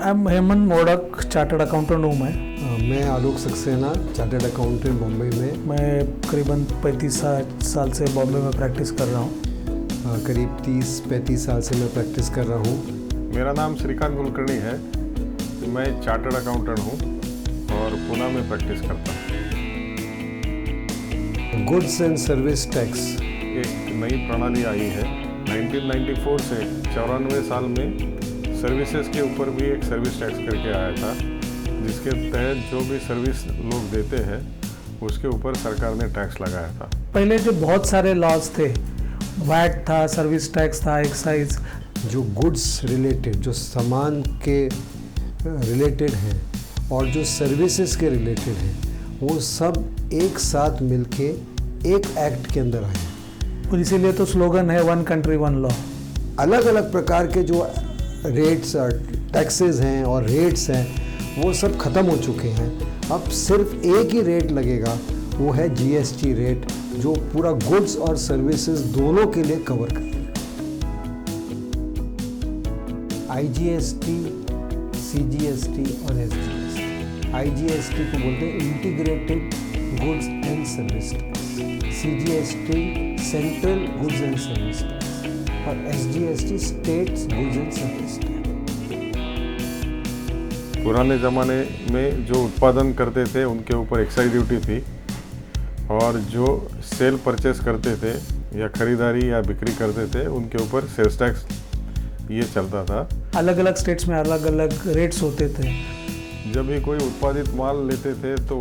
I am Hemant modak, chartered accountant हूँ मैं आलोक Saxena, chartered accountant Mumbai में। मैं करीबन 35 साल से बॉम्बे में प्रैक्टिस कर रहा हूँ। करीब 30-35 साल से मैं प्रैक्टिस कर रहा हूँ। मेरा नाम श्रीकांत कुलकर्णी है। मैं चार्टर्ड अकाउंटेंट हूँ और पुणे में प्रैक्टिस करता हूँ। गुड्स एंड सर्विस टैक्स एक नई प्रणाली आई है 1994 से 94 साल में सर्विसेज के ऊपर भी एक सर्विस टैक्स करके आया था, जिसके तहत जो भी सर्विस लोग देते हैं उसके ऊपर सरकार ने टैक्स लगाया था। पहले जो बहुत सारे लॉज थे, वैट था, सर्विस टैक्स था, एक्साइज। जो गुड्स रिलेटेड, जो सामान के रिलेटेड हैं और जो सर्विसेज के रिलेटेड हैं, वो सब एक साथ मिलके एक एक्ट के अंदर आए। और इसीलिए तो स्लोगन है वन कंट्री वन लॉ। अलग अलग प्रकार के जो रेट्स और टैक्सेस हैं और रेट्स हैं वो सब ख़त्म हो चुके हैं। अब सिर्फ एक ही रेट लगेगा, वो है जीएसटी रेट, जो पूरा गुड्स और सर्विसेज दोनों के लिए कवर करेगा। आईजीएसटी, सीजीएसटी और एसजीएसटी। आईजीएसटी को बोलते हैं integrated goods and service tax, CGST central goods and service tax और SGST states goods and service tax. पुराने ज़माने में जो उत्पादन करते थे उनके ऊपर एक्साइज ड्यूटी थी, और जो सेल परचेस करते थे या खरीदारी या बिक्री करते थे उनके ऊपर सेल्स टैक्स ये चलता था। अलग अलग स्टेट्स में अलग अलग रेट्स होते थे। जब भी कोई उत्पादित माल लेते थे तो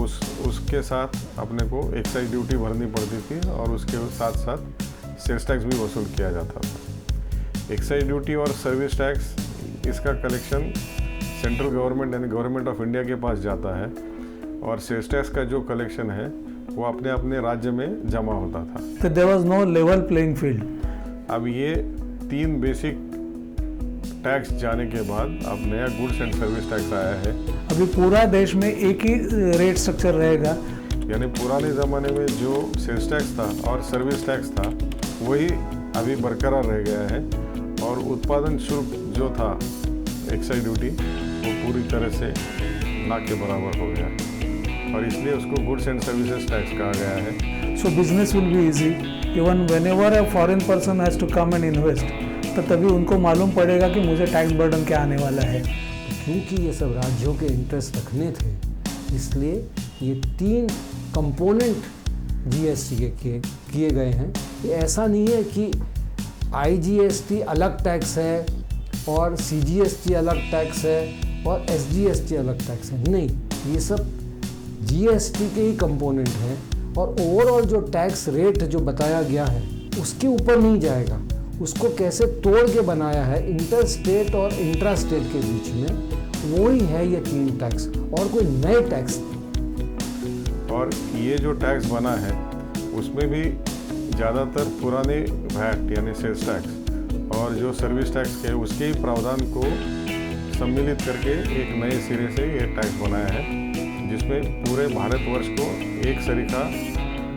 उसके साथ अपने को एक्साइज ड्यूटी भरनी पड़ती थी और उसके साथ साथ सेल्स टैक्स भी वसूल किया जाता था। एक्साइज ड्यूटी और सर्विस टैक्स, इसका कलेक्शन सेंट्रल गवर्नमेंट यानी गवर्नमेंट ऑफ इंडिया के पास जाता है, और सेल्स टैक्स का जो कलेक्शन है वो अपने अपने राज्य में जमा होता था। तो there was no level playing field. अब ये 3 बेसिक टैक्स जाने के बाद अब नया गुड्स एंड सर्विस टैक्स आया है। अभी पूरा देश में एक ही रेट स्ट्रक्चर रहेगा। यानी पुराने ज़माने में जो सेल्स टैक्स था और सर्विस टैक्स था वही अभी बरकरार रह गया है, और उत्पादन शुल्क जो था एक्साइज ड्यूटी वो पूरी तरह से ना के बराबर हो गया है, और इसलिए उसको गुड्स एंड सर्विसेज टैक्स कहा गया है। So business will be easy even whenever a foreign person has to come and invest, तो तभी उनको मालूम पड़ेगा कि मुझे टैक्स बर्डन क्या आने वाला है। क्योंकि ये सब राज्यों के इंटरेस्ट रखने थे, इसलिए ये 3 कंपोनेंट जीएसटी के किए गए हैं। ये ऐसा नहीं है कि आईजीएसटी अलग टैक्स है और सीजीएसटी अलग टैक्स है और एसजीएसटी अलग टैक्स है। नहीं, ये सब जीएसटी के ही कंपोनेंट हैं, और ओवरऑल जो टैक्स रेट जो बताया गया है उसके ऊपर नहीं जाएगा। उसको कैसे तोड़ के बनाया है इंटर स्टेट और इंट्रा स्टेट के बीच में, वो ही है ये 3 टैक्स, और कोई नए टैक्स नहीं। और ये जो टैक्स बना है उसमें भी ज़्यादातर पुराने वैट यानी सेल्स टैक्स और जो सर्विस टैक्स के उसके ही प्रावधान को सम्मिलित करके एक नए सिरे से ये टैक्स बनाया है, जिसमें पूरे भारतवर्ष को एक सरीका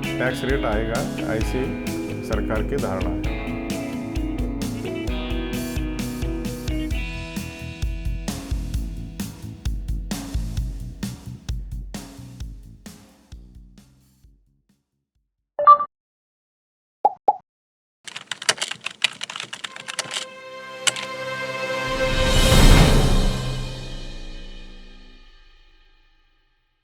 टैक्स रेट आएगा, ऐसी सरकार की धारणा है।